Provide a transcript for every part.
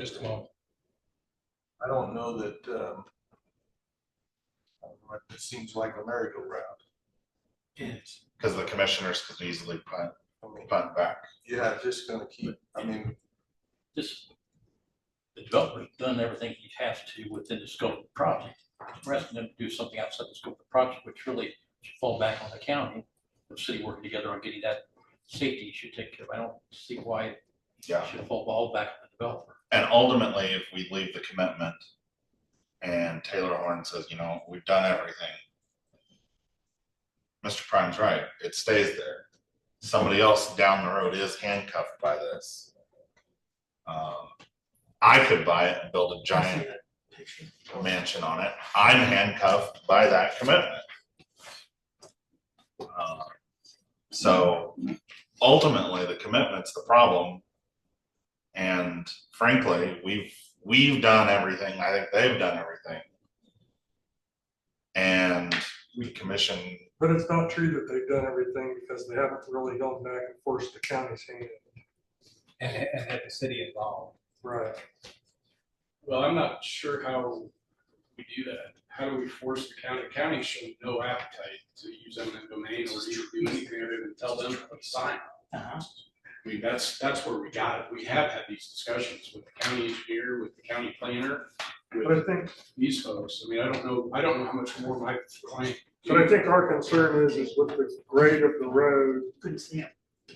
Just a moment. I don't know that, it seems like a merry-go-round. Yes. Because the commissioners could easily punt back. Yeah, it's just gonna keep, I mean, The developer's done everything he has to within the scope of the project. We're asking them to do something outside the scope of the project, which really should fall back on the county, the city working together on getting that safety issue taken care of. I don't see why it Yeah. should fall all back on the developer. And ultimately, if we leave the commitment and Taylor Horn says, you know, we've done everything, Mr. Prime's right, it stays there. Somebody else down the road is handcuffed by this. I could buy it and build a giant mansion on it. I'm handcuffed by that commitment. So ultimately, the commitment's the problem. And frankly, we've done everything. I think they've done everything. And we commission. But it's not true that they've done everything because they haven't really gone back and forced the county's hand. And had the city involved. Right. Well, I'm not sure how we do that. How do we force the county? The county showed no appetite to use eminent domain or to do anything other than tell them to put a sign. I mean, that's where we got it. We have had these discussions with the county engineer, with the county planner, But I with think, these folks. I mean, I don't know how much more my client. but I think our concern is with the grade of the road.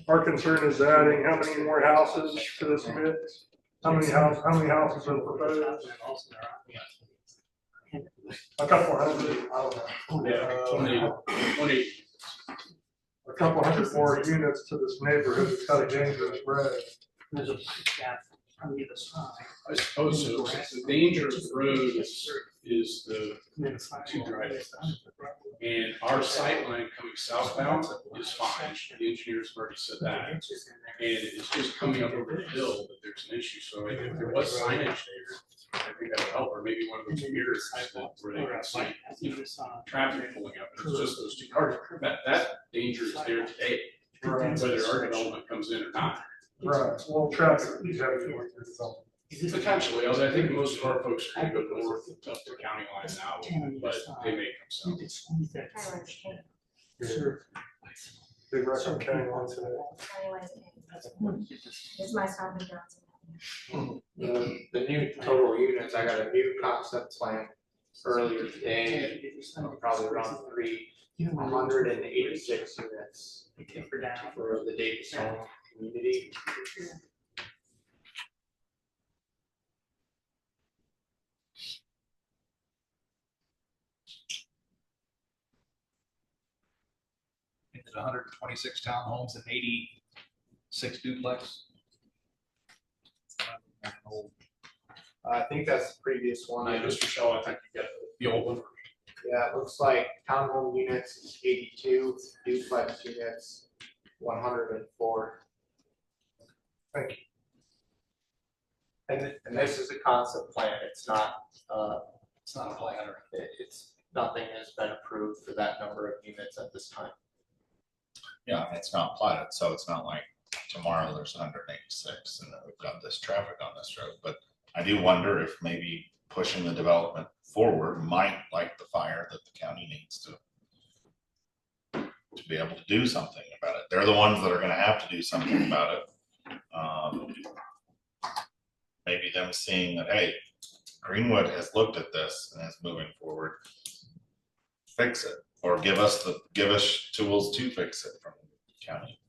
Our concern is adding how many more houses to this mix? How many houses are proposed? A couple hundred, I don't know. Yeah, 20. A couple hundred more units to this neighborhood. It's got a dangerous road. There's a gap on either side. I suppose so. The danger of the road is the two driveways. And our sight line coming southbound is fine. The engineers have already said that. And it's just coming up over the hill that there's an issue. So if there was signage there, I think that would help, or maybe one of those mirrors where they can see traffic pulling up. It's just those two cars. That danger is there today, whether our development comes in or not. Right, well, traffic is everywhere. Potentially, I think most of our folks are gonna go north up the county line now, but they may come south. Sure. Big rush on County Line today. It's my stop in Johnson. The new total units, I got a new concept plan earlier today, probably around 386 units for the Davis Home community. It's 126 townhomes and 86 duplex. I think that's the previous one. Yeah, Mr. Shell, I think you got the old one. Yeah, it looks like townhome units is 82, duplex units 104. Thank you. And this is a concept plan. It's not. It's not a planner. It's nothing has been approved for that number of units at this time. Yeah, it's not platted, so it's not like tomorrow there's 186 and then we've got this traffic on this road. But I do wonder if maybe pushing the development forward might light the fire that the county needs to be able to do something about it. They're the ones that are going to have to do something about it. Maybe them seeing that, hey, Greenwood has looked at this and is moving forward. Fix it, or give us tools to fix it from the county.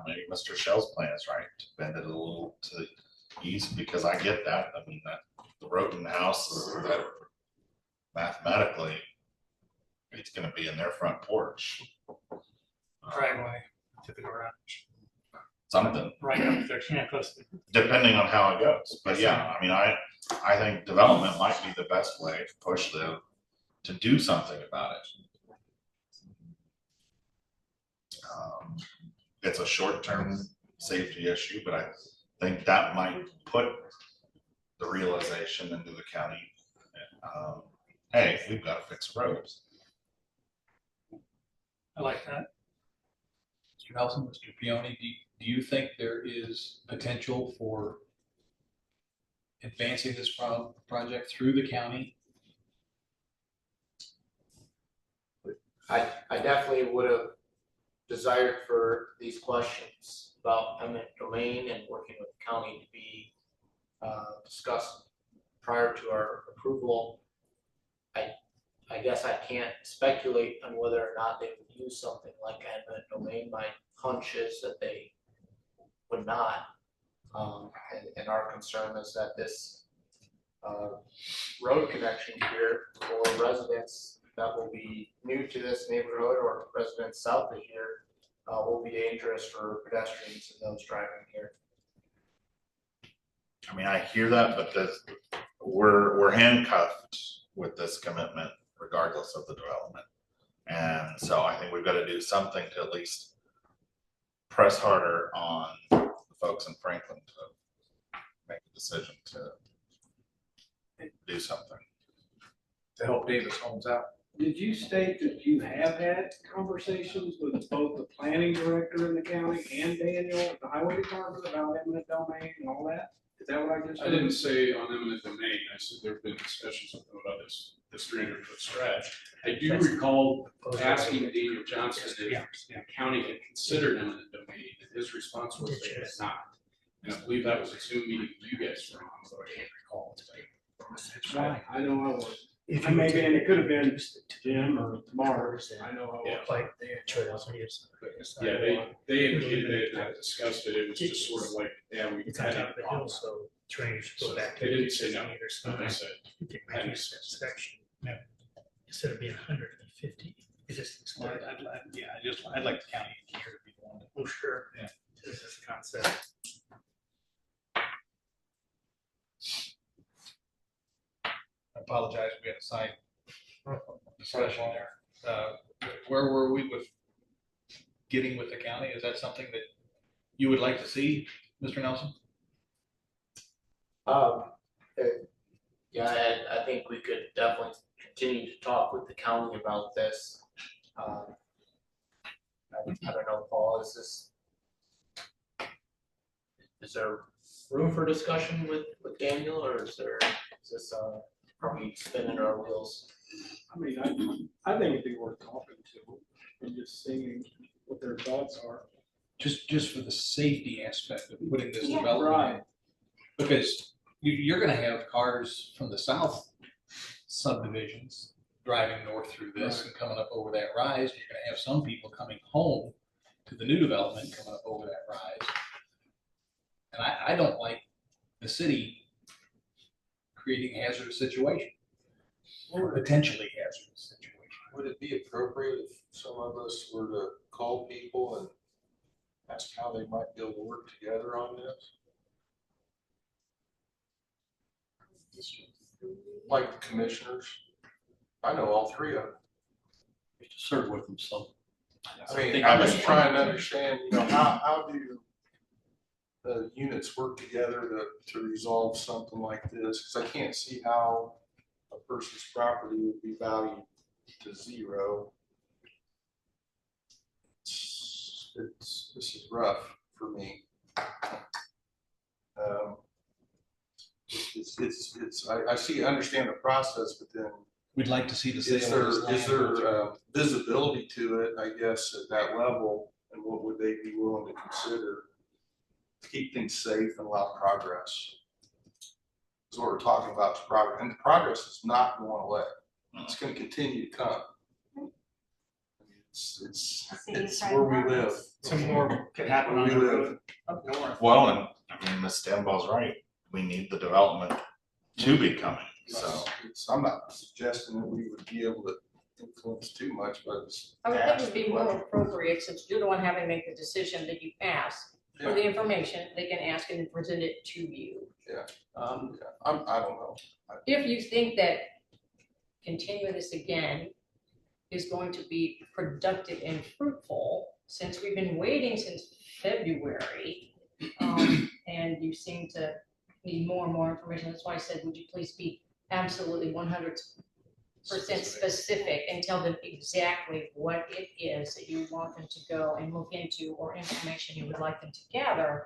Maybe Mr. Shell's plan is right to bend it a little to the east, because I get that. I mean, that the Roten house, that mathematically, it's going to be in their front porch. Driveway to the garage. Something. Right up there, yeah, close. Depending on how it goes, but yeah, I mean, I think development might be the best way to push them to do something about it. It's a short-term safety issue, but I think that might put the realization into the county. Hey, we've got to fix roads. I like that. Mr. Nelson, Mr. Pioni, do you think there is potential for advancing this project through the county? I definitely would have desired for these questions about eminent domain and working with the county to be discussed prior to our approval. I guess I can't speculate on whether or not they would use something like eminent domain. My hunch is that they would not. And our concern is that this road connection here for residents that will be new to this neighborhood or residents south of here will be dangerous for pedestrians and those driving here. I mean, I hear that, but we're handcuffed with this commitment regardless of the development. And so I think we've got to do something to at least press harder on the folks in Franklin to make a decision to do something. To help Davis Homes out? Did you state that you have had conversations with both the planning director in the county and Daniel at the highway department about eminent domain and all that? Is that what I just I heard? didn't say on eminent domain, I said there have been discussions with them about this 300-foot stretch. I do recall asking Daniel Johnson if the county had considered eminent domain, and his response was they had not. And I believe that was a Zoom meeting you guys were on, so I can't recall. I know I was. I maybe, and it could have been Jim or Mars, I know I was. Like the trails. Yeah, they indicated they had not discussed it, it was just sort of like, yeah, we It's had on it top of the hill, so trains So go back. they didn't say no. Either They side. said, You can reduce that section. No. Instead of being 150, it just. I'd like the county engineer to be the one to. Oh, sure. Yeah. This is the concept. I apologize, we had a side discussion there. Where were we with getting with the county? Is that something that you would like to see, Mr. Nelson? Yeah, I think we could definitely continue to talk with the county about this. I don't know, Paul, is there room for discussion with Daniel, or is this, are we spinning our wheels? I mean, I think it'd be worth talking to them and just seeing what their thoughts are. Just for the safety aspect of putting this Yeah. development in. Because you're gonna have cars from the south subdivisions driving north through this and coming up over that rise. You're gonna have some people coming home to the new development, coming up over that rise. And I don't like the city creating a hazardous situation, or potentially hazardous situation. would it be appropriate if some of us were to call people and ask how they might be able to work together on this? Like the commissioners, I know all three of them. We have to serve with them, so. I mean, I'm just trying to understand, how do the units work together to resolve something like this? Because I can't see how a person's property would be valued to zero. This is rough for me. I understand the process, but then We'd like to see the is sale of this land. there visibility to it, I guess, at that level, and what would they be willing to consider? To keep things safe and allow progress. Is what we're talking about, is progress, and the progress is not going away, it's gonna continue to come. It's where we live. Some more could happen on We the live. road up north. Well, and I mean, Ms. Stanball's right. We need the development to be coming, so. I'm not suggesting that we would be able to influence too much, but it's. I would think it would be more appropriate, since you're the one having to make the decision, that you ask for the information, they can ask and then present it to you. Yeah. Um, I don't know. if you think that continuing this again is going to be productive and fruitful, since we've been waiting since February, and you seem to need more and more information, that's why I said, would you please be absolutely 100% specific and tell them exactly what it is that you want them to go and look into or information you would like them to gather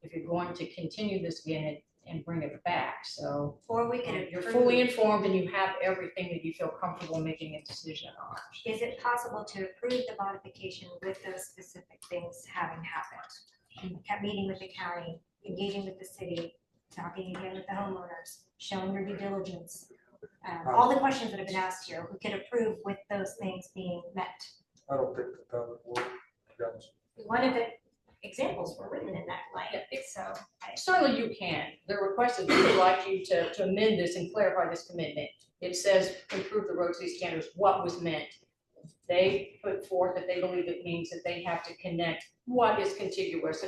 if you're going to continue this again and bring it back. So Or we could you're approve. fully informed and you have everything that you feel comfortable making a decision on. Is it possible to approve the modification with those specific things having happened? Kept meeting with the county, engaging with the city, talking again with the homeowners, showing their due diligence. All the questions that have been asked here, we could approve with those things being met. I don't think that would work. Guys. One of the examples were written in that light, so. Certainly you can. The request is we would like you to amend this and clarify this commitment. It says improve the road safety standards, what was meant. They put forth that they believe it means that they have to connect what is contiguous,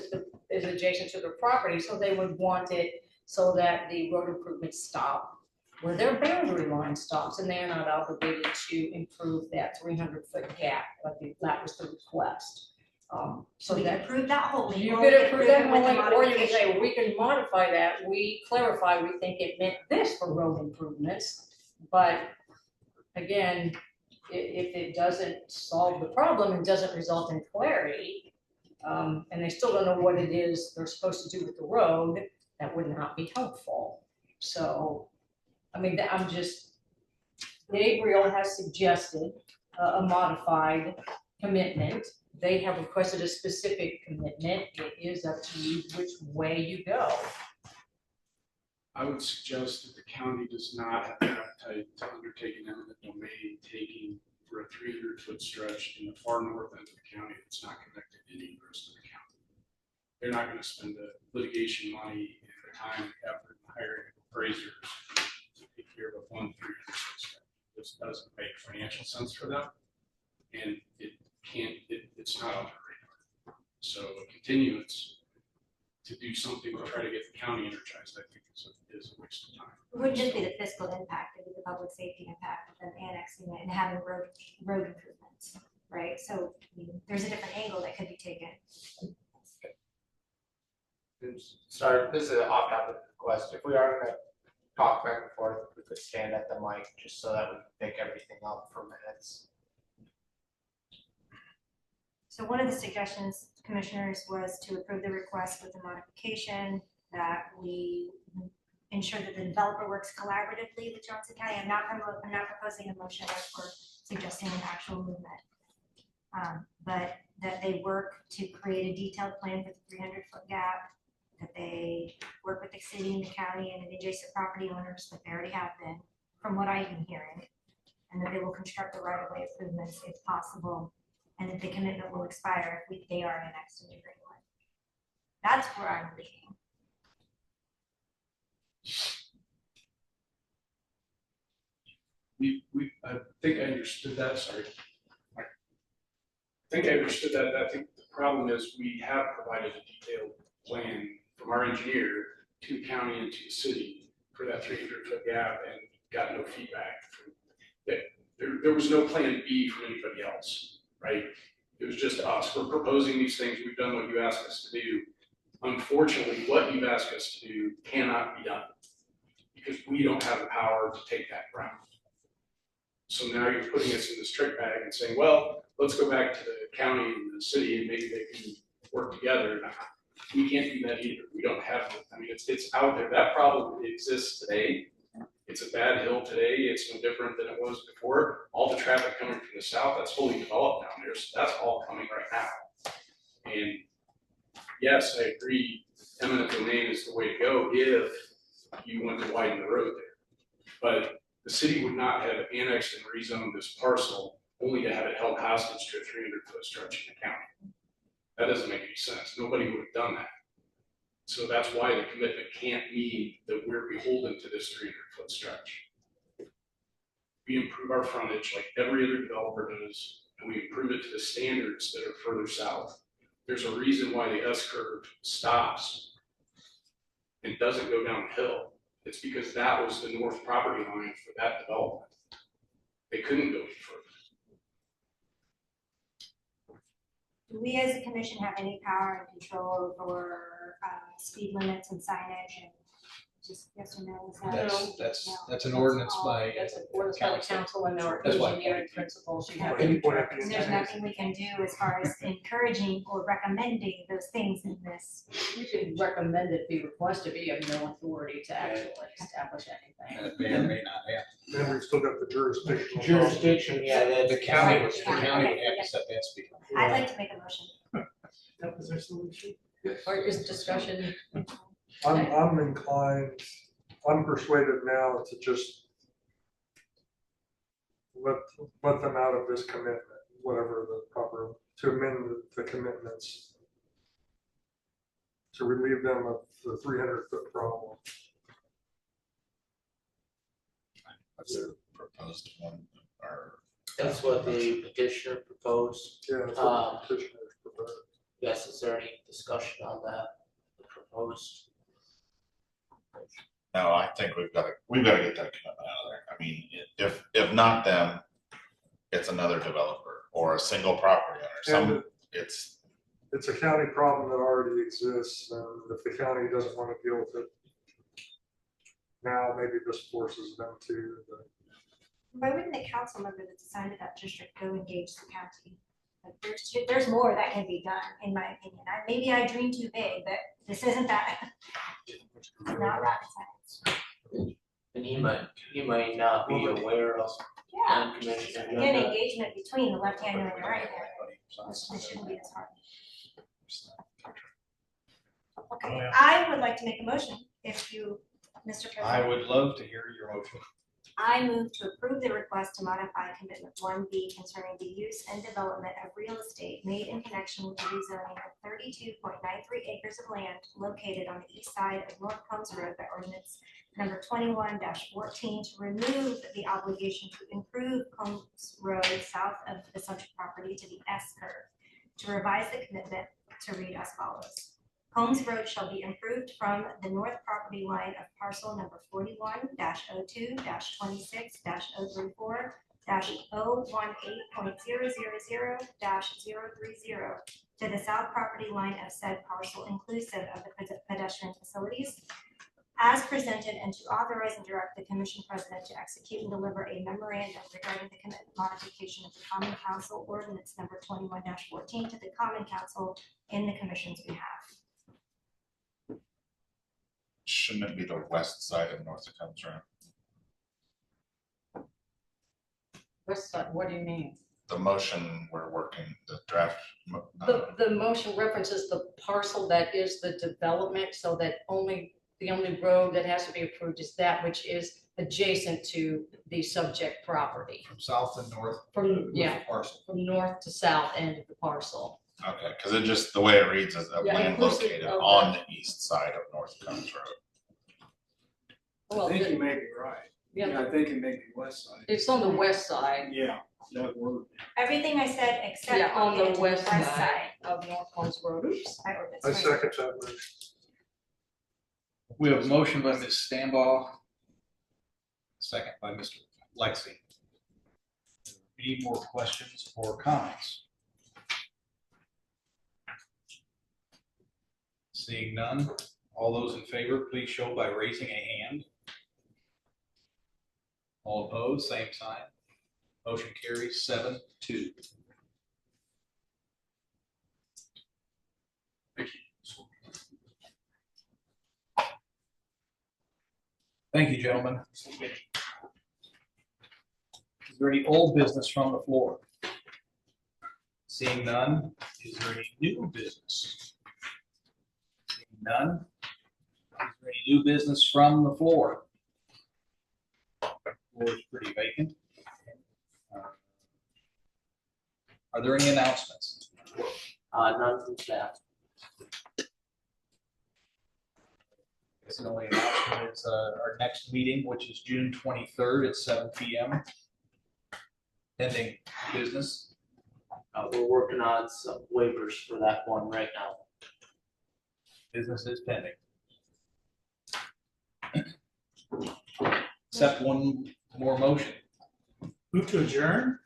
is adjacent to their property, so they would want it so that the road improvements stop where their boundary line stops, and they are not obligated to improve that 300-foot gap, but that was the request. So we can approve that wholly. You or could we can approve that it with the wholly, or you could say, modification. we can modify that, we clarify, we think it meant this for road improvements. But again, if it doesn't solve the problem and doesn't result in clarity, and they still don't know what it is they're supposed to do with the road, that would not be helpful. So, I mean, Gabriel has suggested a modified commitment. They have requested a specific commitment. It is up to you which way you go. I would suggest that the county does not have the appetite to undertake an eminent domain taking for a 300-foot stretch in the far north end of the county that's not connected to any of the rest of the county. They're not going to spend the litigation money and the time, effort, and hiring appraisers to take care of a 300-foot stretch. This doesn't make financial sense for them, and it's not on their radar. So a continuance to do something to try to get the county energized, I think is a waste of time. It wouldn't just be the fiscal impact, it'd be the public safety impact of them annexing it and having road improvements, right? So I mean, there's a different angle that could be taken. Sorry, this is an off-topic question. If we are gonna talk back and forth, if we could stand at the mic just so that we can pick everything up for minutes. So one of the suggestions, commissioners, was to approve the request with the modification that we ensure that the developer works collaboratively with Johnson County. I'm not proposing a motion or suggesting an actual movement. But that they work to create a detailed plan for the 300-foot gap, that they work with the city and the county and the adjacent property owners, but they already have been, from what I've been hearing, and that they will construct the right-of-way improvements if possible, and that the commitment will expire if they are annexed into Greenwood. That's where I'm leaning. I think I understood that, sorry. I think I understood that. I think the problem is we have provided a detailed plan from our engineer to the county and to the city for that 300-foot gap and got no feedback from that. There was no plan B from anybody else, right? It was just us. We're proposing these things. We've done what you asked us to do. Unfortunately, what you've asked us to do cannot be done because we don't have the power to take that ground. So now you're putting us in this trick bag and saying, well, let's go back to the county and the city and maybe they can work together. We can't do that either. We don't have, I mean, it's out there. That problem exists today. It's a bad hill today. It's no different than it was before. All the traffic coming from the south, that's fully developed down there. So that's all coming right now. And yes, I agree, eminent domain is the way to go if you want to widen the road there. But the city would not have annexed and rezoned this parcel only to have it held hostage to a 300-foot stretch in the county. That doesn't make any sense. Nobody would have done that. So that's why the commitment can't mean that we're beholden to this 300-foot stretch. We improve our frontage like every other developer does, and we improve it to the standards that are further south. There's a reason why the S-curve stops and doesn't go downhill. It's because that was the north property line for that development. They couldn't go any further. Do we as a commission have any power and control over speed limits and signage and just yes or no? Is that- That's an ordinance by. That's an ordinance by the council and our That's why. engineering principles, you have Any to. point at the And end. there's nothing we can do as far as encouraging or recommending those things in this. You can recommend it be requested, but you have no authority to actually establish anything. That may or may not happen. Then we've still got the jurisdiction. Jurisdiction, yeah, that's. The county would Yeah. have to set that speed. I'd like to make a motion. That was our solution. Or is discussion, I'm inclined, I'm persuaded now to just let them out of this commitment, whatever the proper, to amend the commitments. To relieve them of the 300-foot problem. That's the proposed one, or That's what the petitioner proposed. Yeah, that's what the petitioners prefer. Yes, is there any discussion on that, the proposed? no, I think we've gotta get that commitment out of there. I mean, if not them, it's another developer or a single property owner, It's a county problem that already exists, and if the county doesn't want to deal with it now, maybe this forces them to, but Why wouldn't the council member that's assigned to that district go engage the county? Like, there's more that can be done, in my opinion. Maybe I dream too big, but this isn't that. It's not rocket science. And he might not be aware of Yeah. commission. Again, engagement between the left hand and the right hand. This shouldn't be as hard. Okay, I would like to make a motion, if you, Mr. President. I would love to hear your motion. I move to approve the request to modify commitment 1B concerning the use and development of real estate made in connection with the rezoning of 32.93 acres of land located on the east side of North Combs Road by ordinance number 21-14 to remove the obligation to improve Combs Road south of the subject property to the S curve, to revise the commitment to read as follows. Combs Road shall be improved from the north property line of parcel number 41-02-26-034-018.000-030 to the south property line of said parcel inclusive of the pedestrian facilities as presented, and to authorize and direct the commission president to execute and deliver a memorandum regarding the commitment modification of the common council ordinance number 21-14 to the common council in the commission's behalf. shouldn't it be the west side of North Combs Road? west side, what do you mean? The motion we're working, the draft. The motion references the parcel that is the development, so that the only road that has to be approved is that which is adjacent to the subject property. From south to north. From, yeah, Parcel. from north to south end of the parcel. Okay, because it just, the way it reads is a Yeah, land inclusive located of on the east side of North Combs Road. Well, I think you may be right. yeah, I think it may be west side. it's on the west side, Yeah, that word. Everything I said except. yeah, on going the into west side of North Combs Road. Oops. By ordinance, I right. second that motion. We have a motion by Ms. Stambaugh, second by Mr. Lexi. Any more questions or comments? Seeing none, all those in favor, please show by raising a hand. All opposed, same sign. Motion carries 7-2. Thank you, gentlemen. Is there any old business from the floor? Seeing none, is there any new business? Seeing none, is there any new business from the floor? Floor is pretty vacant. Are there any announcements? None from staff. It's the only announcement is our next meeting, which is June 23rd at 7 p.m. Pending business. We're working on some waivers for that one right now. Business is pending. Except one more motion. Move to adjourn?